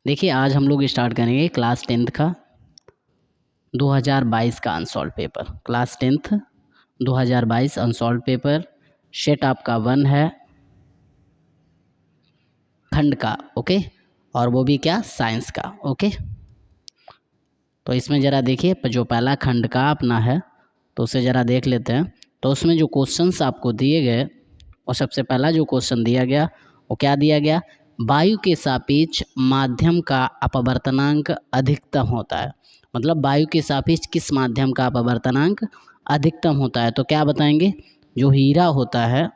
देखिए आज हम लोग स्टार्ट करेंगे क्लास 10th का 2022 का unsolve paper. Class 10th 2022 unsolve paper. Set आपका 1 है खंड का, ओके, और वो भी क्या, साइंस का, ओके। तो इसमें ज़रा देखिए, जो पहला खंड का अपना है तो उसे ज़रा देख लेते हैं। तो उसमें जो क्वेश्चंस आपको दिए गए, और सबसे पहला जो क्वेश्चन दिया गया वो क्या दिया गया, वायु के सापेक्ष माध्यम का अपवर्तनांक अधिकतम होता है। मतलब वायु के सापेक्ष किस माध्यम का अपवर्तनांक अधिकतम होता है। तो क्या बताएंगे, जो हीरा होता है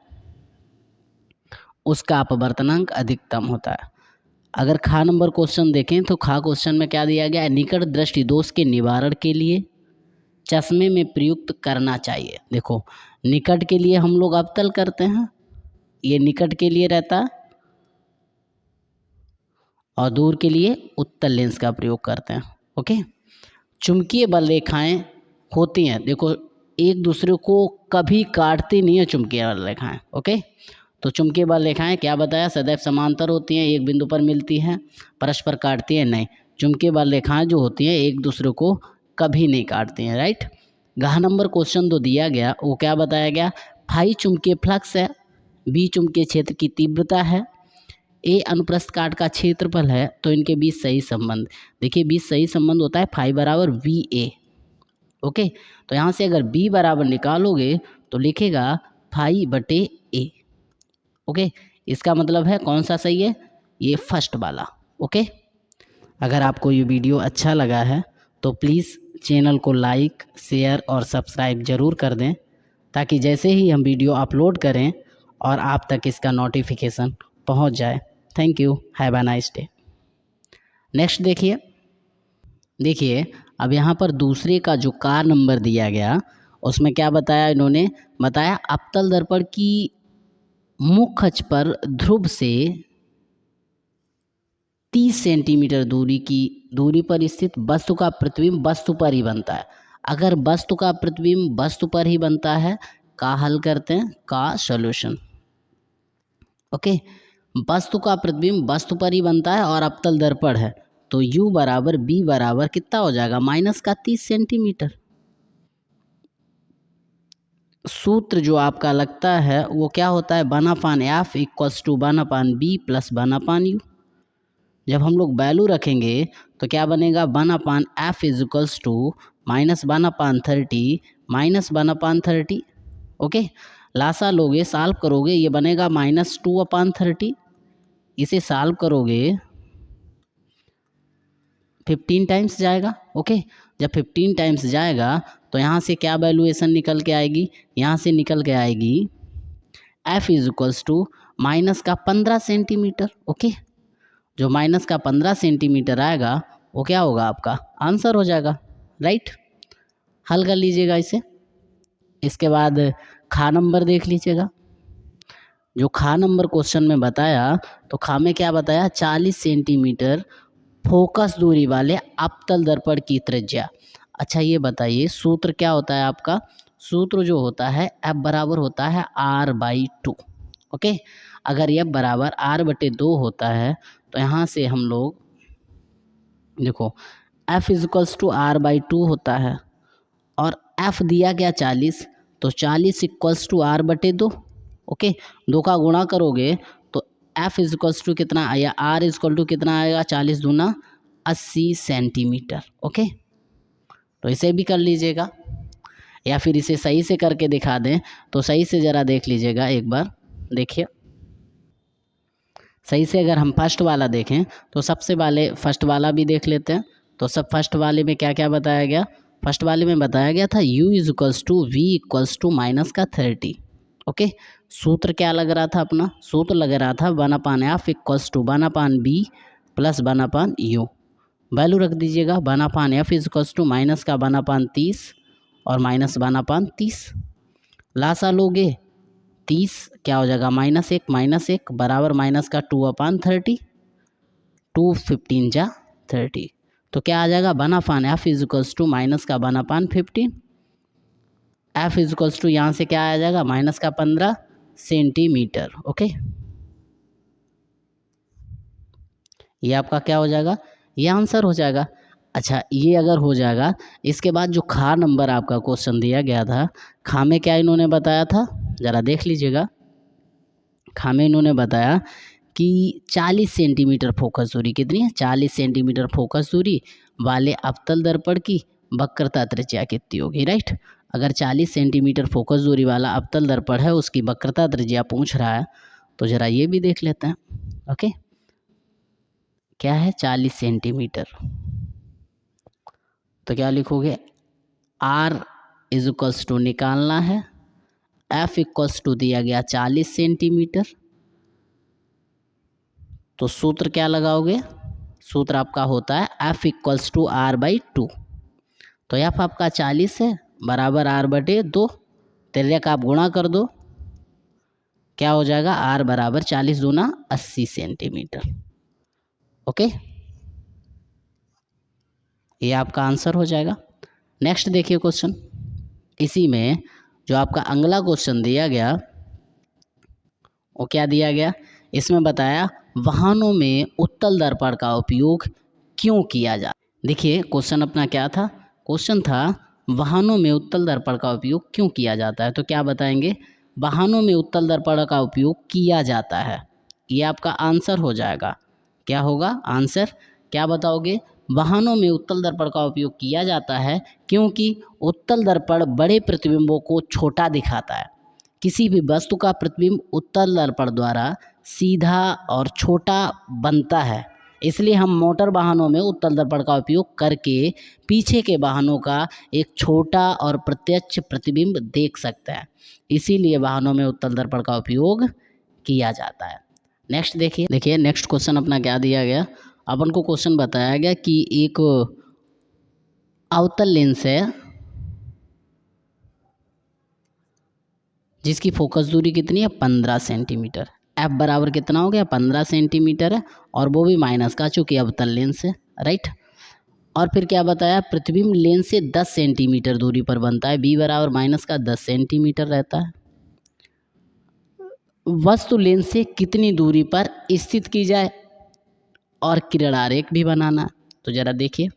उसका अपवर्तनांक अधिकतम होता है। अगर खा नंबर क्वेश्चन देखें तो खा क्वेश्चन में क्या दिया गया है, निकट दृष्टि दोष के निवारण के लिए चश्मे में प्रयुक्त करना चाहिए। देखो निकट के लिए हम लोग अवतल करते हैं, ये निकट के लिए रहता है, और दूर के लिए उत्तल लेंस का प्रयोग करते हैं, ओके। चुंबकीय बल रेखाएं होती हैं, देखो एक दूसरे को कभी काटती नहीं है चुंबकीय बल रेखाएं, ओके। तो चुंबकीय बल रेखाएं क्या बताया, सदैव समांतर होती हैं, एक बिंदु पर मिलती हैं, परस्पर काटती हैं नहीं। चुंबकीय बल रेखाएं जो होती हैं एक दूसरे को कभी नहीं काटती हैं, राइट। घ नंबर क्वेश्चन जो दिया गया वो क्या बताया गया, फाई चुंबकीय फ्लक्स है, बी चुंबकीय क्षेत्र की तीव्रता है, ए अनुप्रस्थ काट का क्षेत्रफल है, तो इनके बीच सही संबंध। देखिए बीच सही संबंध होता है फाई बराबर वी ए, ओके। तो यहाँ से अगर बी बराबर निकालोगे तो लिखेगा फाई बटे ए, ओके। इसका मतलब है कौन सा सही है, ये फर्स्ट वाला, ओके। अगर आपको ये वीडियो अच्छा लगा है तो प्लीज़ चैनल को लाइक शेयर और सब्सक्राइब ज़रूर कर दें, ताकि जैसे ही हम वीडियो अपलोड करें और आप तक इसका नोटिफिकेशन पहुंच जाए। Thank you, have a nice day. Next देखिए अब यहाँ पर दूसरे का जो कार नंबर दिया गया उसमें क्या बताया, इन्होंने बताया अवतल दर्पण की मुख्य अक्ष पर ध्रुव से 30 सेंटीमीटर दूरी पर स्थित वस्तु का प्रतिबिंब वस्तु पर ही बनता है। अगर वस्तु का प्रतिबिंब वस्तु पर ही बनता है का हल करते हैं, का सॉल्यूशन, ओके। वस्तु का प्रतिबिंब वस्तु पर ही बनता है और अवतल दर्पण है, तो u बराबर b बराबर कितना हो जाएगा, माइनस का 30 सेंटीमीटर। सूत्र जो आपका लगता है वो क्या होता है, 1/f equals to 1/b plus 1/u। जब हम लोग वैल्यू रखेंगे तो क्या बनेगा, 1/f is equals to minus 1/30 minus 1/30, okay. लासा लोगे सॉल्व करोगे, ये बनेगा -2/30। इसे सॉल्व करोगे 15 टाइम्स जाएगा, ओके। जब 15 टाइम्स जाएगा तो यहाँ से क्या वैल्यूएशन निकल के आएगी, यहाँ से निकल के आएगी f is equals to minus का 15 सेंटीमीटर, ओके। जो माइनस का 15 सेंटीमीटर आएगा वो क्या होगा, आपका आंसर हो जाएगा, राइट। हल कर लीजिएगा इसे। इसके बाद खा नंबर देख लीजिएगा। जो खा नंबर क्वेश्चन में बताया, तो खा में क्या बताया, 40 सेंटीमीटर फोकस दूरी वाले अवतल दर्पण की त्रिज्या। अच्छा ये बताइए सूत्र क्या होता है आपका, सूत्र जो होता है F बराबर होता है R/2, ओके। अगर F बराबर R/2 होता है तो यहाँ से हम लोग देखो F is equals to R/2 होता है, और F दिया गया 40, तो 40 इक्वल्स टू R/2, ओके। 2 का गुणा करोगे तो F इज इक्वल्स टू कितना आया, R इज इक्वल टू कितना आएगा, 40 दूना 80 सेंटीमीटर, ओके। तो इसे भी कर लीजिएगा, या फिर इसे सही से करके दिखा दें तो सही से ज़रा देख लीजिएगा एक बार। देखिए सही से अगर हम फर्स्ट वाला देखें तो सबसे पहले फर्स्ट वाला भी देख लेते हैं। तो सब फर्स्ट वाले में क्या क्या बताया गया, फर्स्ट वाले में बताया गया था u is equals to v equals to minus का 30, ओके। सूत्र क्या लग रहा था अपना, सूत्र लग रहा था 1/f equals to 1/b plus 1/u। Value रख दीजिएगा, 1/f is equals to minus का 1/30 और माइनस 1/30। लासा लोगे 30 क्या हो जाएगा, -1 बराबर माइनस का 2/30, 2 15 जा 30, तो क्या आ जाएगा 1/f is equals to minus का 1/15। f इज इक्वल्स टू यहाँ से क्या आ जाएगा, माइनस का 15 सेंटीमीटर, ओके। ये आपका क्या हो जाएगा, ये आंसर हो जाएगा। अच्छा, ये अगर हो जाएगा, इसके बाद जो खा नंबर आपका क्वेश्चन दिया गया था, खा में क्या इन्होंने बताया था, ज़रा देख लीजिएगा। खा में इन्होंने बताया कि 40 सेंटीमीटर फोकस दूरी, कितनी है, 40 सेंटीमीटर फोकस दूरी वाले अवतल दर्पण की वक्रता त्रिज्या कितनी होगी, राइट। अगर 40 सेंटीमीटर फोकस दूरी वाला अवतल दर्पण है, उसकी वक्रता त्रिज्या पूछ रहा है, तो ज़रा ये भी देख लेते हैं। ओके, क्या है, 40 सेंटीमीटर, तो क्या लिखोगे, आर इज इक्वल्स टू निकालना है, एफ इक्वल्स टू दिया गया 40 सेंटीमीटर, तो सूत्र क्या लगाओगे, सूत्र आपका होता है F equals to R by 2। तो एफ आपका 40 है, बराबर आर बटे 2, त्रिज्या का आप गुणा कर दो, क्या हो जाएगा, आर बराबर 40 दूना 80 सेंटीमीटर। ओके, ये आपका आंसर हो जाएगा। नेक्स्ट देखिए क्वेश्चन, इसी में जो आपका अगला क्वेश्चन दिया गया, वो क्या दिया गया, इसमें बताया वाहनों में उत्तल दर्पण का उपयोग क्यों किया जाता। देखिए क्वेश्चन अपना क्या था, क्वेश्चन था वाहनों में उत्तल दर्पण का उपयोग क्यों किया जाता है। तो क्या बताएंगे, वाहनों में उत्तल दर्पण का उपयोग किया जाता है, ये आपका आंसर हो जाएगा। क्या होगा आंसर, क्या बताओगे, वाहनों में उत्तल दर्पण का उपयोग किया जाता है क्योंकि उत्तल दर्पण बड़े प्रतिबिंबों को छोटा दिखाता है। किसी भी वस्तु का प्रतिबिंब उत्तल दर्पण द्वारा सीधा और छोटा बनता है, इसलिए हम मोटर वाहनों में उत्तल दर्पण का उपयोग करके पीछे के वाहनों का एक छोटा और प्रत्यक्ष प्रतिबिंब देख सकते हैं, इसीलिए वाहनों में उत्तल दर्पण का उपयोग किया जाता है। नेक्स्ट देखिए नेक्स्ट क्वेश्चन अपना क्या दिया गया, अपन को क्वेश्चन बताया गया कि एक अवतल लेंस है जिसकी फोकस दूरी कितनी है, 15 सेंटीमीटर, एफ बराबर कितना हो गया, 15 सेंटीमीटर है, और वो भी माइनस का, चूँकि अवतल लेंस है, राइट। और फिर क्या बताया, प्रतिबिंब लेंस से 10 सेंटीमीटर दूरी पर बनता है, बी बराबर माइनस का 10 सेंटीमीटर रहता है। वस्तु लेंस से कितनी दूरी पर स्थित की जाए और किरण आरेख भी बनाना, तो ज़रा देखिए,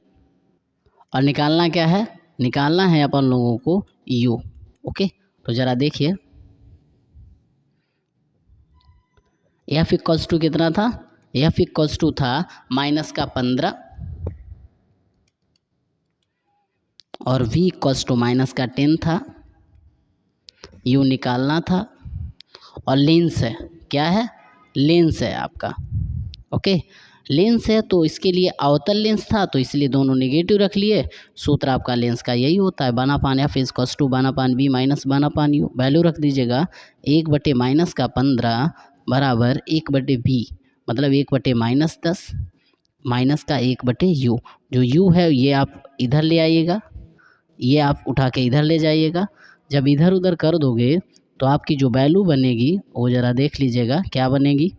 और निकालना क्या है, निकालना है अपन लोगों को यू। ओके, तो ज़रा देखिए, एफ इक्वल्स टू कितना था, एफ इक्वल्स टू था माइनस का 15 और वी इक्वल्स टू माइनस का 10 था, यू निकालना था, और लेंस है, क्या है, लेंस है आपका। ओके, लेंस है तो इसके लिए अवतल लेंस था, तो इसलिए दोनों नेगेटिव रख लिए। सूत्र आपका लेंस का यही होता है, one upon f equals to one upon v minus one upon u. Value रख दीजिएगा 1 बटे माइनस का 15 बराबर 1 बटे बी, मतलब 1 बटे माइनस 10 माइनस का 1 बटे यू। जो यू है ये आप इधर ले आइएगा, ये आप उठा के इधर ले जाइएगा। जब इधर उधर कर दोगे तो आपकी जो वैल्यू बनेगी वो ज़रा देख लीजिएगा, क्या बनेगी,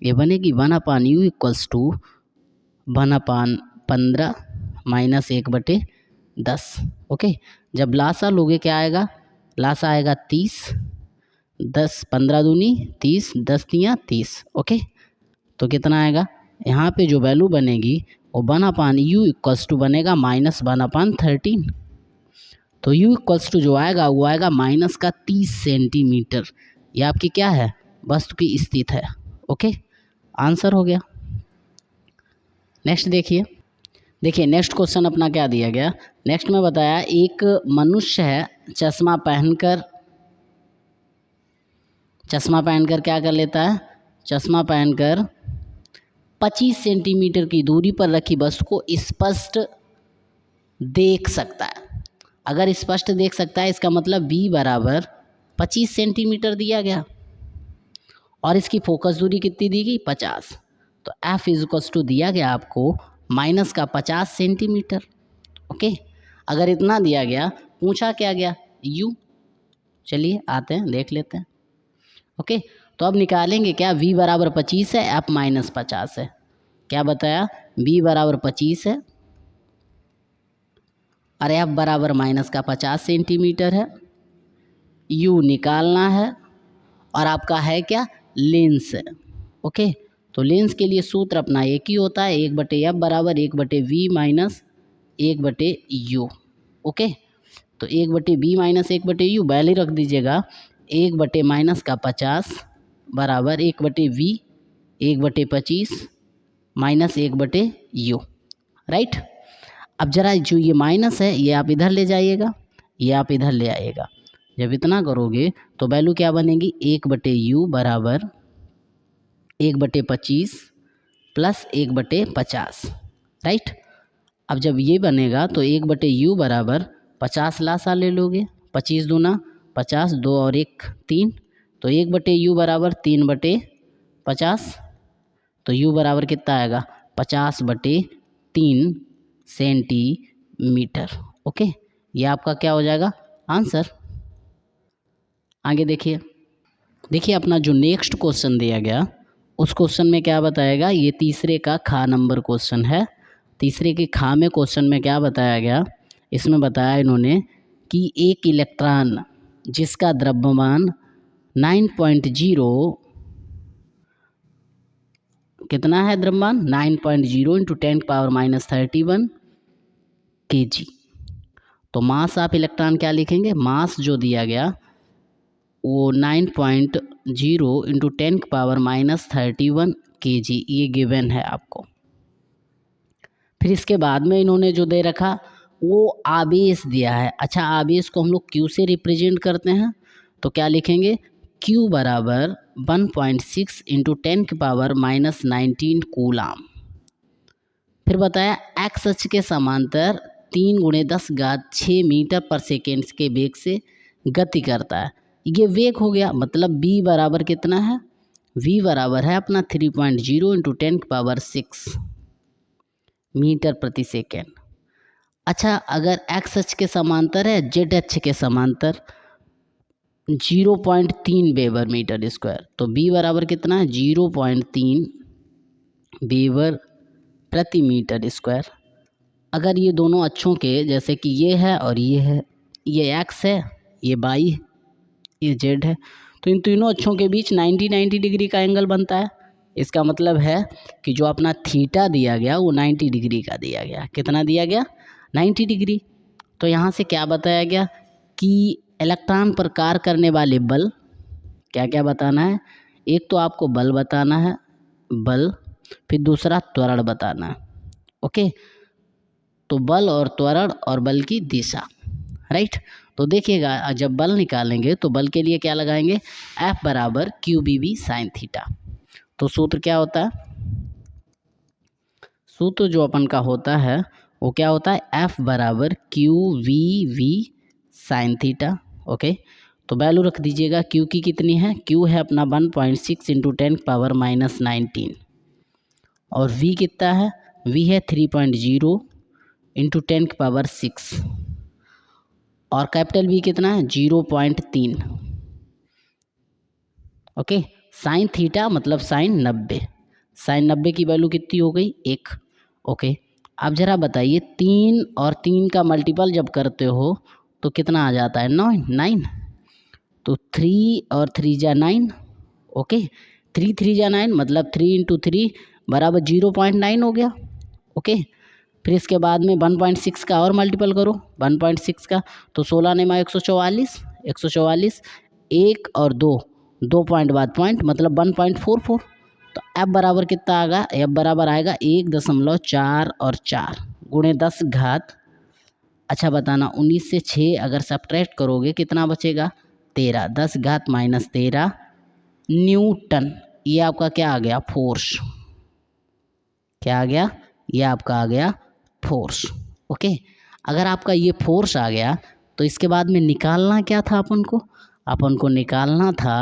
ये बनेगी 1 यू इक्वल्स टू 1/15 माइनस 1 बटे 10। ओके, जब लासा लोगे क्या आएगा, लासा आएगा 30, 10 15 दूनी 30, 10 तियाँ 30। ओके, तो कितना आएगा, यहाँ पे जो वैल्यू बनेगी वो 1/u इक्वल्स टू बनेगा माइनस 1/13। तो u इक्वल्स टू जो आएगा वो आएगा माइनस का 30 सेंटीमीटर। ये आपकी क्या है, वस्तु की स्थिति है। ओके, आंसर हो गया। नेक्स्ट देखिए नेक्स्ट क्वेश्चन अपना क्या दिया गया, नेक्स्ट में बताया एक मनुष्य है चश्मा पहनकर क्या कर लेता है, चश्मा पहनकर 25 सेंटीमीटर की दूरी पर रखी वस्तु को स्पष्ट देख सकता है। अगर स्पष्ट देख सकता है इसका मतलब b बराबर 25 सेंटीमीटर दिया गया और इसकी फोकस दूरी कितनी दी गई, 50। तो f इज़ टू दिया गया आपको माइनस का 50 सेंटीमीटर। ओके, अगर इतना दिया गया, पूछा क्या गया, u। चलिए आते हैं देख लेते हैं। ओके, तो अब निकालेंगे क्या, v बराबर 25 है, f माइनस 50 है। क्या बताया, v बराबर 25 है और f बराबर माइनस का 50 सेंटीमीटर है, u निकालना है और आपका है क्या, लेंस है। ओके, तो लेंस के लिए सूत्र अपना एक ही होता है, 1/f बराबर 1/v माइनस 1/u। ओके, तो 1/v माइनस 1/u वैल्यू रख दीजिएगा, 1/ माइनस का 50 बराबर 1/v 1/25 माइनस 1/u, राइट। अब जरा जो ये माइनस है ये आप इधर ले जाइएगा, ये आप इधर ले आइएगा। जब इतना करोगे तो वैल्यू क्या बनेगी, 1/u बराबर 1/25 प्लस 1/50, राइट। अब जब ये बनेगा तो 1/u बराबर 50 लासा ले लोगे, 25 दूना 50, 2 और 1 3, तो 1/u बराबर 3/50, तो u बराबर कितना आएगा 50/3 सेंटीमीटर। ओके, ये आपका क्या हो जाएगा आंसर। आगे देखिए, अपना जो नेक्स्ट क्वेश्चन दिया गया उस क्वेश्चन में क्या बताएगा, ये तीसरे का खा नंबर क्वेश्चन है। तीसरे के खा में क्वेश्चन में क्या बताया गया, इसमें बताया इन्होंने कि एक इलेक्ट्रॉन जिसका द्रव्यमान 9.0 कितना है, द्रव्यमान 9.0 × 10⁻³ kg। तो मास ऑफ इलेक्ट्रॉन क्या लिखेंगे, मास जो दिया गया वो 9.0 × 10⁻³ kg, ये गिवन है आपको। फिर इसके बाद में इन्होंने जो दे रखा वो आवेश दिया है। अच्छा, आवेश को हम लोग क्यू से रिप्रेजेंट करते हैं, तो क्या लिखेंगे, Q बराबर 1.6 × 10⁻⁻19 कूलाम। फिर बताया एक्स अक्ष के समांतर 3 × 10⁶ मीटर पर सेकेंड के वेग से गति करता है। ये वेग हो गया, मतलब v बराबर कितना है, v बराबर है अपना 3.0 × 10⁻6 मीटर प्रति सेकेंड। अच्छा, अगर x अक्ष के समांतर है, z अक्ष के समांतर 0.3 वेबर मीटर स्क्वायर, तो b बराबर कितना है 0.3 वेबर प्रति मीटर स्क्वायर। अगर ये दोनों अक्षों के, जैसे कि ये है और ये है, ये x है, ये y, ये z है, तो इन तीनों अक्षों के बीच 90 डिग्री का एंगल बनता है। इसका मतलब है कि जो अपना थीटा दिया गया वो 90 डिग्री का दिया गया। कितना दिया गया, 90 डिग्री। तो यहाँ से क्या बताया गया कि इलेक्ट्रॉन पर कार्य करने वाले बल, क्या क्या बताना है, एक तो आपको बल बताना है, बल, फिर दूसरा त्वरण बताना है। ओके, तो बल और त्वरण और बल की दिशा, राइट। तो देखिएगा, जब बल निकालेंगे तो बल के लिए क्या लगाएंगे, F बराबर QBV sin थीटा। तो सूत्र क्या होता है, सूत्र जो अपन का होता है वो क्या होता है, F बराबर QVV sin थीटा। ओके, तो वैल्यू रख दीजिएगा, Q की कितनी है, Q है अपना 1.6 × 10⁻⁻19 और V कितना है, V है 3.0 × 10⁻6 और कैपिटल V कितना है 0.3। ओके, साइन थीटा मतलब साइन 90, साइन 90 की वैल्यू कितनी हो गई 1। ओके, अब ज़रा बताइए 3 और 3 का मल्टीपल जब करते हो तो कितना आ जाता है 9, तो 3 और 3 जा 9। ओके, 3 3 जा 9 मतलब 3 × 3 बराबर 0.9 हो गया। ओके, फिर इसके बाद में 1.6 का और मल्टीपल करो, 1.6 का तो 16 ने 144, 144, 1 और 2 पॉइंट बाद पॉइंट मतलब 1.44। तो F बराबर कितना आएगा, F बराबर आएगा 1.4 और 4 × 10⁻। अच्छा बताना, 19 से 6 अगर सब्ट्रैक्ट करोगे कितना बचेगा 13, 10⁻- 13 न्यूटन। ये आपका क्या आ गया, फोर्स। क्या आ गया, ये आपका आ गया फोर्स। ओके, अगर आपका ये फोर्स आ गया तो इसके बाद में निकालना क्या था, अपन को निकालना था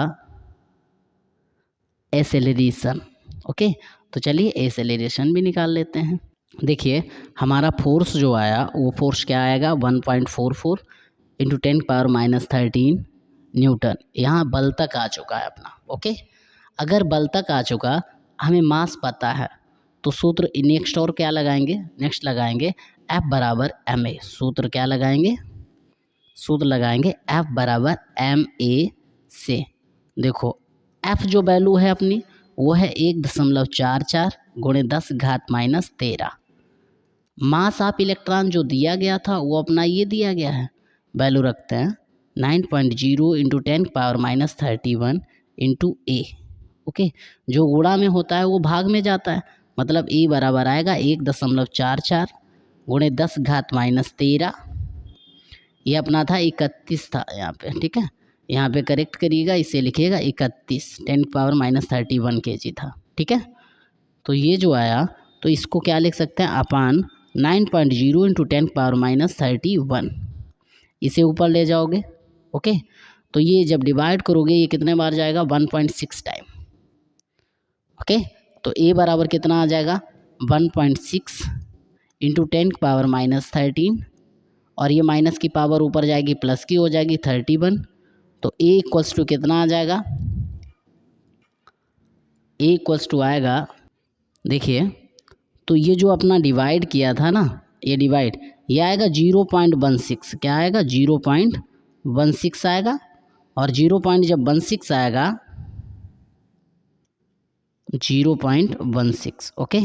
एक्सेलरेशन। ओके, तो चलिए एक्सेलरेशन भी निकाल लेते हैं। देखिए हमारा फोर्स जो आया वो फोर्स क्या आएगा 1.44 × 10⁻13 न्यूटन। यहाँ बल तक आ चुका है अपना। ओके, अगर बल तक आ चुका, हमें मास पता है, तो सूत्र नेक्स्ट और क्या लगाएंगे, नेक्स्ट लगाएंगे F बराबर ma। सूत्र क्या लगाएंगे, सूत्र लगाएंगे F बराबर ma से। देखो F जो वैल्यू है अपनी वो है 1.44 गुणे 10⁻−13। मास ऑफ इलेक्ट्रॉन जो दिया गया था वो अपना ये दिया गया है, वैल्यू रखते हैं 9.0 इंटू 10⁻−31 इंटू ए। ओके, जो गुणा में होता है वो भाग में जाता है, मतलब ए बराबर आएगा 1.44 गुणे 10⁻−13। ये अपना था 31 था यहाँ पे, ठीक है, यहाँ पे करेक्ट करिएगा, इसे लिखिएगा 31, 10⁻−31 kg था, ठीक है। तो ये जो आया तो इसको क्या लिख सकते हैं अपान 9.0 इंटू 10⁻−31, इसे ऊपर ले जाओगे। ओके, तो ये जब डिवाइड करोगे ये कितने बार जाएगा 1.6 टाइम। ओके, तो ए बराबर कितना आ जाएगा 1.6 इंटू 10⁻−13, और ये माइनस की पावर ऊपर जाएगी प्लस की हो जाएगी 31, तो ए इक्वल्स टू कितना आ जाएगा, ए इक्वल्स टू आएगा, देखिए तो ये जो अपना डिवाइड किया था ना, ये डिवाइड ये आएगा 0.16, क्या आएगा 0.16 आएगा, और 0.16 आएगा 0.16। ओके,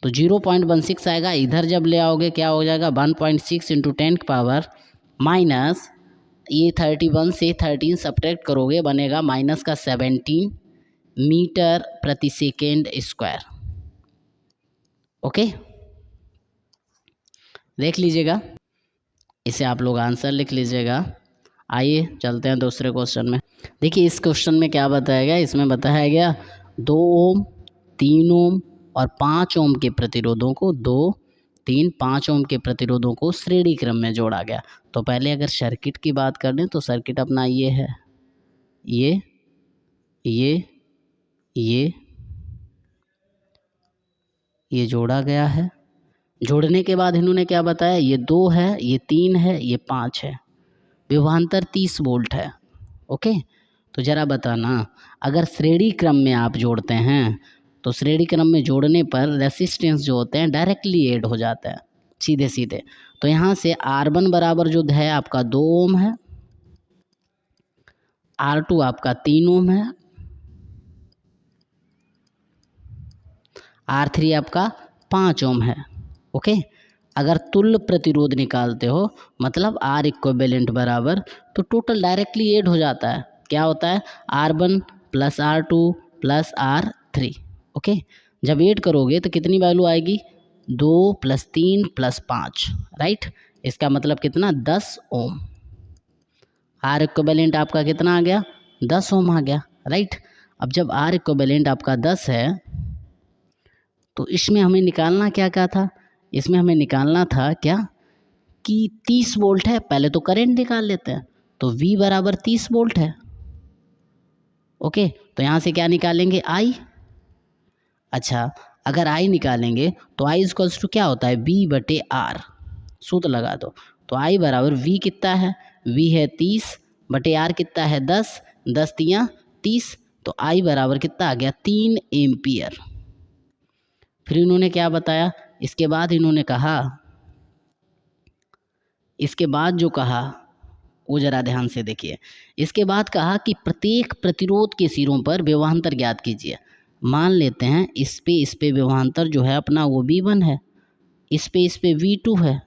तो 0.16 आएगा, इधर जब ले आओगे क्या हो जाएगा 1.6 इंटू 10 पावर माइनस ये 31 से 13 सब्ट्रैक्ट करोगे बनेगा माइनस का 17 मीटर प्रति सेकेंड स्क्वायर। ओके, देख लीजिएगा, इसे आप लोग आंसर लिख लीजिएगा। आइए चलते हैं दूसरे क्वेश्चन में। देखिए इस क्वेश्चन में क्या बताया गया, इसमें बताया गया 2 ओम 3 ओम और 5 ओम के प्रतिरोधों को 2 3 5 ओम के प्रतिरोधों को श्रेणी क्रम में जोड़ा गया। तो पहले अगर सर्किट की बात कर लें तो सर्किट अपना ये है, ये जोड़ा गया है। जोड़ने के बाद इन्होंने क्या बताया, ये 2 है, ये 3 है, ये 5 है, विभवांतर 30 वोल्ट है। ओके, तो ज़रा बताना अगर श्रेणी क्रम में आप जोड़ते हैं तो श्रेणी क्रम में जोड़ने पर रेसिस्टेंस जो होते हैं डायरेक्टली ऐड हो जाता है सीधे सीधे। तो यहाँ से R1 बराबर जो है आपका 2 ओम है, R2 आपका 3 ओम है, R3 आपका 5 ओम है। ओके, अगर तुल्य प्रतिरोध निकालते हो मतलब R इक्विवेलेंट बराबर, तो टोटल डायरेक्टली ऐड हो जाता है, क्या होता है R1 plus R2 plus R3। Okay, जब ऐड करोगे तो कितनी वैल्यू आएगी 2 + 3 + 5, राइट, इसका मतलब कितना 10 ओम। R इक्विवेलेंट आपका कितना आ गया 10 ओम आ गया, राइट। अब जब R इक्विवेलेंट आपका 10 है तो इसमें हमें निकालना क्या क्या था, इसमें हमें निकालना था क्या कि 30 वोल्ट है, पहले तो करंट निकाल लेते हैं, तो V बराबर 30 वोल्ट है। ओके, तो यहाँ से क्या निकालेंगे I। अच्छा, अगर I निकालेंगे तो I इक्वल्स टू क्या होता है V/R, सूत्र लगा दो। तो I बराबर V कितना है, V है 30/R कितना है 10, 10 × 30, तो I बराबर कितना आ गया 3 एम्पियर। फिर इन्होंने क्या बताया, इसके बाद इन्होंने कहा, इसके बाद जो कहा वो ज़रा ध्यान से देखिए। इसके बाद कहा कि प्रत्येक प्रतिरोध के सिरों पर विभवांतर ज्ञात कीजिए। मान लेते हैं इस पे विभवांतर जो है अपना वो V1 है, इस पे V2 है,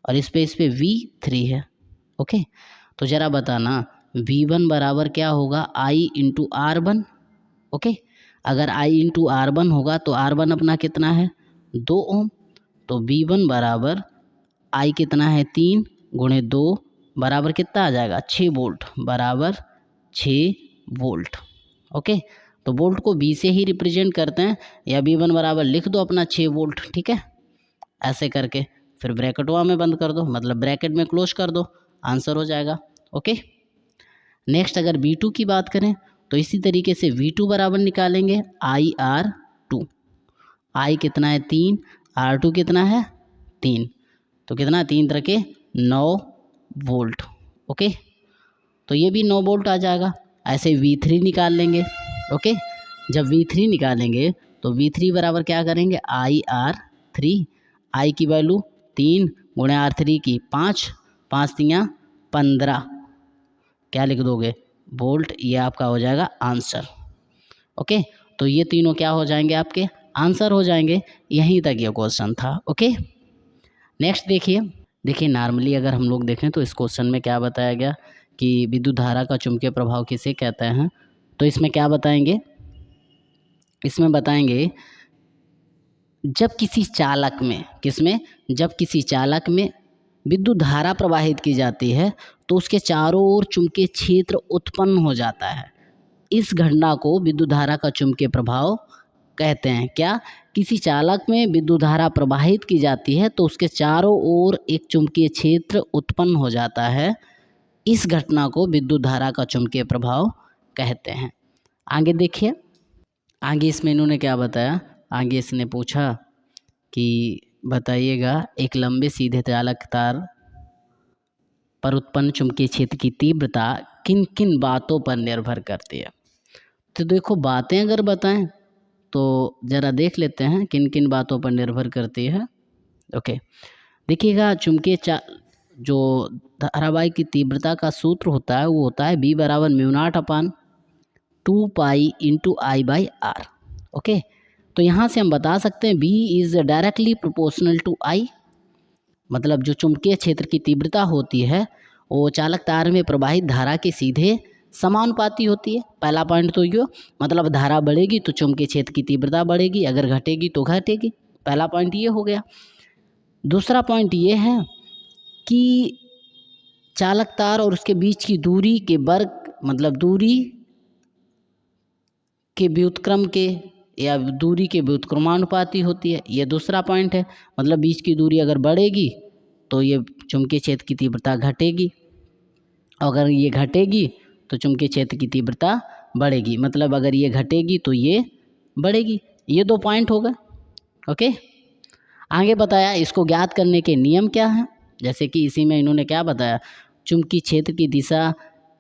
और इस पे V3 है। ओके, तो ज़रा बताना V1 बराबर क्या होगा I × R1। ओके, अगर I × R1 होगा तो R1 अपना कितना है 2 ओम, तो V1 बराबर I कितना है 3 × 2 बराबर कितना आ जाएगा 6 वोल्ट, बराबर 6 वोल्ट। ओके, तो वोल्ट को V से ही रिप्रेजेंट करते हैं, या V1 बराबर लिख दो अपना 6 वोल्ट, ठीक है, ऐसे करके फिर ब्रैकेटवा में बंद कर दो, मतलब ब्रैकेट में क्लोज कर दो, आंसर हो जाएगा। ओके, नेक्स्ट अगर V2 की बात करें तो इसी तरीके से V2 बराबर निकालेंगे IR2। I कितना है 3, R2 कितना है 3, तो कितना 3 × 3 = 9 वोल्ट। ओके, तो ये भी 9 वोल्ट आ जाएगा। ऐसे V3 निकाल लेंगे। ओके, जब V3 निकालेंगे तो V3 बराबर क्या करेंगे IR3, I की वैल्यू 3 × R3 की 5, 5 × 15, क्या लिख दोगे वोल्ट, ये आपका हो जाएगा आंसर। ओके, तो तो ये तीनों क्या हो जाएंगे, आपके आंसर हो जाएंगे। यहीं तक ये क्वेश्चन था। ओके, नेक्स्ट देखिए नॉर्मली अगर हम लोग देखें तो इस क्वेश्चन में क्या बताया गया कि विद्युत धारा का चुंबकीय प्रभाव किसे कहते हैं। तो इसमें क्या बताएंगे, इसमें बताएंगे जब किसी चालक में, किसमें, जब किसी चालक में विद्युत धारा प्रवाहित की जाती है तो उसके चारों ओर चुंबकीय क्षेत्र उत्पन्न हो जाता है। इस घटना को विद्युत धारा का चुंबकीय प्रभाव कहते हैं। क्या, किसी चालक में विद्युत धारा प्रवाहित की जाती है तो उसके चारों ओर एक चुंबकीय क्षेत्र उत्पन्न हो जाता है। इस घटना को विद्युत धारा का चुंबकीय प्रभाव कहते हैं। आगे देखिए, आगे इसमें इन्होंने क्या बताया, आगे इसने पूछा कि बताइएगा एक लंबे सीधे चालक तार पर उत्पन्न चुंबकीय क्षेत्र की तीव्रता किन किन बातों पर निर्भर करती है। तो देखो बातें अगर बताएं तो ज़रा देख लेते हैं किन किन बातों पर निर्भर करती है। ओके, देखिएगा चुंबकीय जो धारावाही की तीव्रता का सूत्र होता है वो होता है B बराबर μ0/2π/I/R। ओके, तो यहाँ से हम बता सकते हैं B is directly proportional to I, मतलब जो चुंबकीय क्षेत्र की तीव्रता होती है वो चालक तार में प्रवाहित धारा के सीधे समानुपाती होती है। पहला पॉइंट तो ये, मतलब धारा बढ़ेगी तो चुंबकीय क्षेत्र की तीव्रता बढ़ेगी, अगर घटेगी तो घटेगी। पहला पॉइंट ये हो गया। दूसरा पॉइंट ये है कि चालक तार और उसके बीच की दूरी के वर्ग, मतलब दूरी के व्युत्क्रम के या दूरी के व्युत्क्रमानुपाती होती है। ये दूसरा पॉइंट है, मतलब बीच की दूरी अगर बढ़ेगी तो ये चुंबकीय क्षेत्र की तीव्रता घटेगी, अगर ये घटेगी तो चुंबकीय क्षेत्र की तीव्रता बढ़ेगी, मतलब अगर ये घटेगी तो ये बढ़ेगी। ये दो पॉइंट हो गए। ओके, आगे बताया इसको ज्ञात करने के नियम क्या हैं, जैसे कि इसी में इन्होंने क्या बताया, चुंबकीय क्षेत्र की दिशा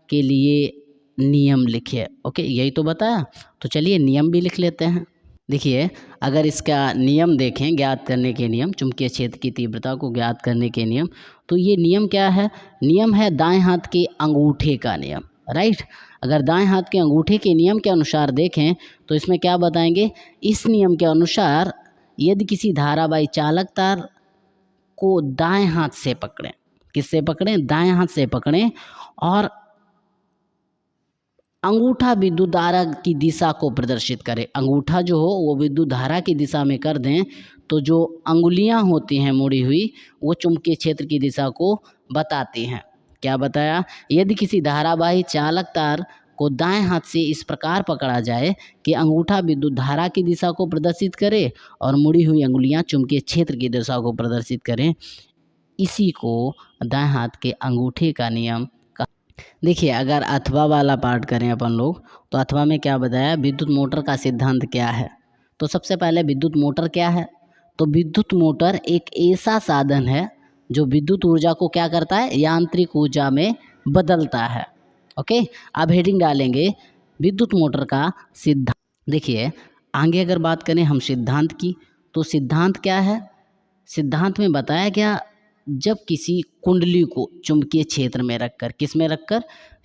के लिए नियम लिखिए। ओके, यही तो बताया, तो चलिए नियम भी लिख लेते हैं। देखिए अगर इसका नियम देखें, ज्ञात करने के नियम, चुंबकीय क्षेत्र की तीव्रता को ज्ञात करने के नियम, तो ये नियम क्या है, नियम है दाएं हाथ के अंगूठे का नियम, राइट। अगर दाएं हाथ के अंगूठे के नियम के अनुसार देखें तो इसमें क्या बताएंगे, इस नियम के अनुसार यदि किसी धारावाही चालक तार को दाएं हाथ से पकड़ें, किससे पकड़ें, दाएं हाथ से पकड़ें, और अंगूठा विद्युत धारा की दिशा को प्रदर्शित करें, अंगूठा जो हो वो विद्युत धारा की दिशा में कर दें, तो जो अंगुलियां होती हैं मुड़ी हुई वो चुंबकीय क्षेत्र की दिशा को बताती हैं। क्या बताया, यदि किसी धारावाही चालक तार को दाएं हाथ से इस प्रकार पकड़ा जाए कि अंगूठा विद्युत धारा की दिशा को प्रदर्शित करे और मुड़ी हुई अंगुलियां चुंबकीय क्षेत्र की दिशा को प्रदर्शित करें, इसी को दाएं हाथ के अंगूठे का नियम। देखिए अगर अथवा वाला पार्ट करें अपन लोग, तो अथवा में क्या बताया, विद्युत मोटर का सिद्धांत क्या है। तो सबसे पहले विद्युत मोटर क्या है, तो विद्युत मोटर एक ऐसा साधन है जो विद्युत ऊर्जा को क्या करता है, यांत्रिक ऊर्जा में बदलता है। ओके, अब हेडिंग डालेंगे विद्युत मोटर का सिद्धांत। देखिए आगे अगर बात करें हम सिद्धांत की, तो सिद्धांत क्या है, सिद्धांत में बताया गया जब किसी कुंडली को चुंबकीय क्षेत्र में रखकर, किस में रखकर,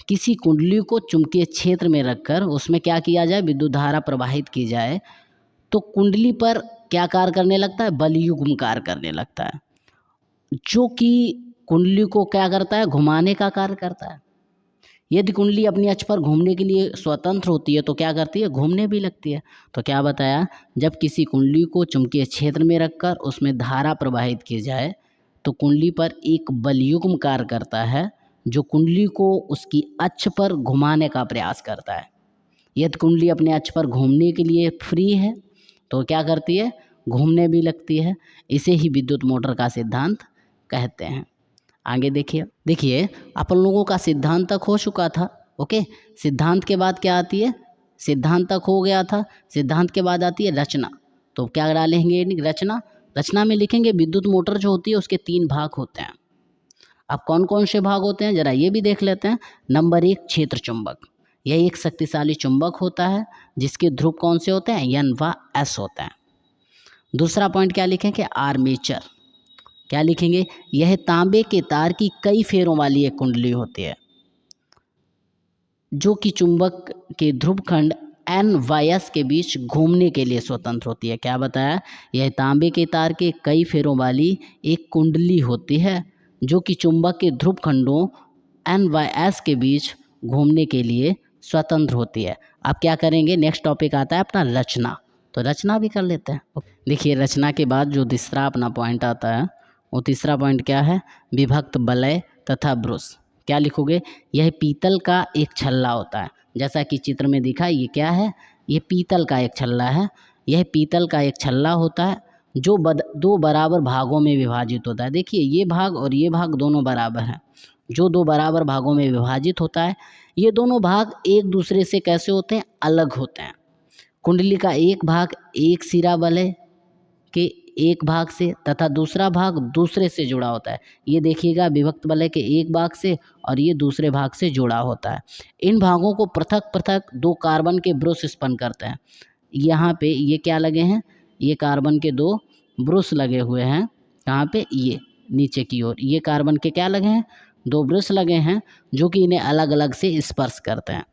किसी कुंडली को चुंबकीय क्षेत्र में रखकर उसमें क्या किया जाए, विद्युत धारा प्रवाहित की जाए, तो कुंडली पर क्या कार्य करने लगता है, बलयुग्म कार्य करने लगता है, जो कि कुंडली को क्या करता है, घुमाने का कार्य करता है। यदि कुंडली अपनी अक्ष पर घूमने के लिए स्वतंत्र होती है तो क्या करती है, घूमने भी लगती है। तो क्या बताया, जब किसी कुंडली को चुंबकीय क्षेत्र में रखकर उसमें धारा प्रवाहित की जाए तो कुंडली पर एक बलयुग्म कार्य करता है जो कुंडली को उसकी अक्ष पर घुमाने का प्रयास करता है। यदि कुंडली अपने अक्ष पर घूमने के लिए फ्री है तो क्या करती है, घूमने भी लगती है। इसे ही विद्युत मोटर का सिद्धांत कहते हैं। आगे देखिए अपन लोगों का सिद्धांत तक हो चुका था। ओके, सिद्धांत के बाद क्या आती है, सिद्धांत तक हो गया था, सिद्धांत के बाद आती है रचना। तो क्या डालेंगे, रचना। रचना में लिखेंगे विद्युत मोटर जो होती है उसके 3 भाग होते हैं। अब कौन कौन से भाग होते हैं जरा ये भी देख लेते हैं। नंबर 1 क्षेत्र चुंबक, यह एक शक्तिशाली चुंबक होता है जिसके ध्रुव कौन से होते हैं, N व S होते हैं। दूसरा पॉइंट क्या लिखेंगे, आर्मेचर। क्या लिखेंगे, यह तांबे के तार की कई फेरों वाली एक कुंडली होती है जो कि चुंबक के ध्रुव खंड एन वाई एस के बीच घूमने के लिए स्वतंत्र होती है। क्या बताया? यह तांबे के तार के कई फेरों वाली एक कुंडली होती है जो कि चुंबक के ध्रुव खंडों एन वाई एस के बीच घूमने के लिए स्वतंत्र होती है। अब क्या करेंगे, नेक्स्ट टॉपिक आता है अपना रचना, तो रचना भी कर लेते हैं। देखिए रचना के बाद जो तीसरा अपना पॉइंट आता है, वो तीसरा पॉइंट क्या है? विभक्त वलय तथा ब्रुश। क्या लिखोगे? यह पीतल का एक छल्ला होता है, जैसा कि चित्र में दिखा, ये क्या है? ये पीतल का एक छल्ला है। यह पीतल का एक छल्ला होता है जो दो बराबर भागों में विभाजित होता है। देखिए ये भाग और ये भाग दोनों बराबर हैं। जो दो बराबर भागों में विभाजित होता है, ये दोनों भाग एक दूसरे से कैसे होते हैं? अलग होते हैं। कुंडली का एक भाग एक सिरा वलय के एक भाग से तथा दूसरा भाग दूसरे से जुड़ा होता है। ये देखिएगा विभक्त वलय के एक भाग से और ये दूसरे भाग से जुड़ा होता है। इन भागों को पृथक पृथक दो कार्बन के ब्रुश स्पन करते हैं। यहाँ पे ये क्या लगे हैं? ये कार्बन के दो ब्रुश लगे हुए हैं। कहाँ पे? ये नीचे की ओर ये कार्बन के क्या लगे हैं? दो ब्रुश लगे हैं जो कि इन्हें अलग अलग से स्पर्श करते हैं।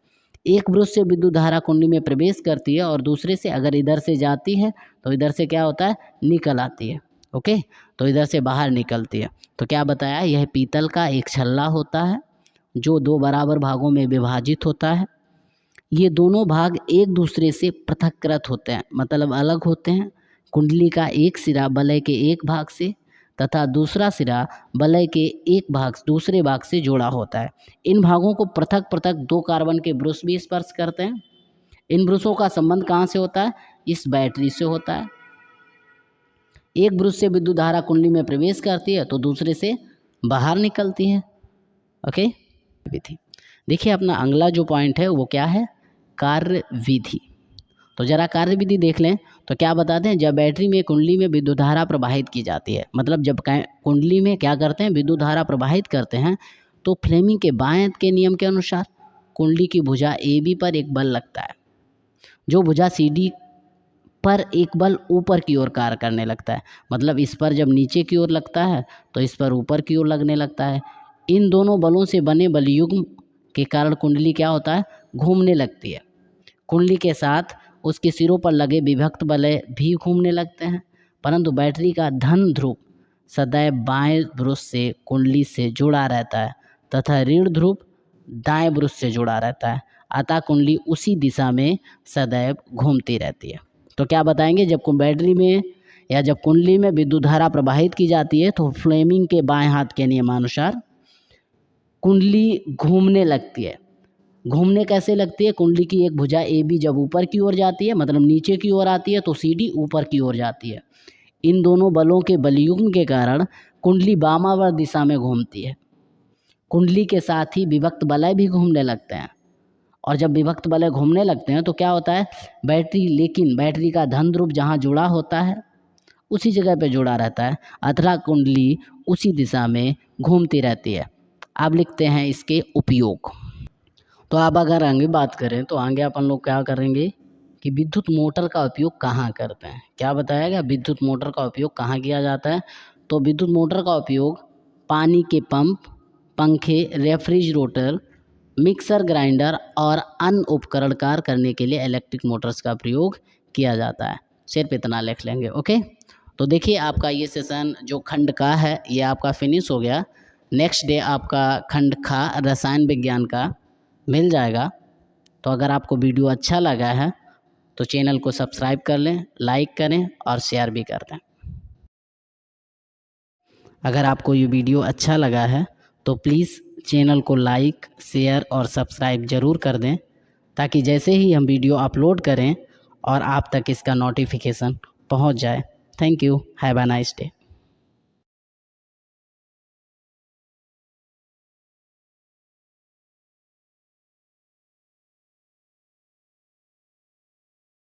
एक ब्रुश से विद्युत धारा कुंडली में प्रवेश करती है और दूसरे से अगर इधर से जाती है तो इधर से क्या होता है? निकल आती है। ओके, तो इधर से बाहर निकलती है। तो क्या बताया? यह पीतल का एक छल्ला होता है जो दो बराबर भागों में विभाजित होता है। ये दोनों भाग एक दूसरे से पृथक्कृत होते हैं, मतलब अलग होते हैं। कुंडली का एक सिरा वलय के एक भाग से तथा दूसरा सिरा वलय के एक भाग दूसरे भाग से जुड़ा होता है। इन भागों को पृथक पृथक दो कार्बन के ब्रुश भी स्पर्श करते हैं। इन ब्रुशों का संबंध कहाँ से होता है? इस बैटरी से होता है। एक ब्रुश से विद्युत धारा कुंडली में प्रवेश करती है तो दूसरे से बाहर निकलती है। ओके, विधि। देखिए अपना अगला जो पॉइंट है वो क्या है? कार्य विधि। तो जरा कार्य विधि देख लें। तो क्या बताते हैं? जब बैटरी में कुंडली में विद्युत धारा प्रवाहित की जाती है, मतलब जब कुंडली में क्या करते हैं? विद्युत धारा प्रवाहित करते हैं, तो फ्लेमिंग के बाएं के नियम के अनुसार कुंडली की भुजा ए बी पर एक बल लगता है, जो भुजा सी डी पर एक बल ऊपर की ओर कार्य करने लगता है। मतलब इस पर जब नीचे की ओर लगता है तो इस पर ऊपर की ओर लगने लगता है। इन दोनों बलों से बने बलयुग्म के कारण कुंडली क्या होता है? घूमने लगती है। कुंडली के साथ उसके सिरों पर लगे विभक्त वलय भी घूमने लगते हैं, परंतु बैटरी का धन ध्रुव सदैव बाएं ब्रुश से कुंडली से जुड़ा रहता है तथा ऋण ध्रुव दाएं ब्रुश से जुड़ा रहता है। अतः कुंडली उसी दिशा में सदैव घूमती रहती है। तो क्या बताएंगे? जब बैटरी में या जब कुंडली में विद्युत धारा प्रवाहित की जाती है तो फ्लेमिंग के बाएं हाथ के नियमानुसार कुंडली घूमने लगती है। घूमने कैसे लगती है? कुंडली की एक भुजा ए बी जब ऊपर की ओर जाती है, मतलब नीचे की ओर आती है, तो सी डी ऊपर की ओर जाती है। इन दोनों बलों के बलयुग्म के कारण कुंडली वामावर्त दिशा में घूमती है। कुंडली के साथ ही विभक्त वलय भी घूमने लगते हैं, और जब विभक्त वलय घूमने लगते हैं तो क्या होता है? बैटरी का धन ध्रुव जहाँ जुड़ा होता है उसी जगह पे जुड़ा रहता है, अतः कुंडली उसी दिशा में घूमती रहती है। अब लिखते हैं इसके उपयोग। तो अब अगर आगे बात करें तो आगे अपन लोग क्या करेंगे कि विद्युत मोटर का उपयोग कहाँ करते हैं। क्या बताया गया? विद्युत मोटर का उपयोग कहाँ किया जाता है? तो विद्युत मोटर का उपयोग पानी के पंप, पंखे, रेफ्रिजरेटर, मिक्सर ग्राइंडर और अन्य उपकरण कार्य करने के लिए इलेक्ट्रिक मोटर्स का प्रयोग किया जाता है। सिर्फ इतना लिख लेंगे। ओके, तो देखिए आपका ये सेशन जो खंड का है ये आपका फिनिश हो गया। नेक्स्ट डे आपका खंड खा रसायन विज्ञान का मिल जाएगा। तो अगर आपको वीडियो अच्छा लगा है तो चैनल को सब्सक्राइब कर लें, लाइक करें और शेयर भी कर दें। अगर आपको ये वीडियो अच्छा लगा है तो प्लीज़ चैनल को लाइक, शेयर और सब्सक्राइब ज़रूर कर दें, ताकि जैसे ही हम वीडियो अपलोड करें और आप तक इसका नोटिफिकेशन पहुंच जाए। Thank you. Have a nice day.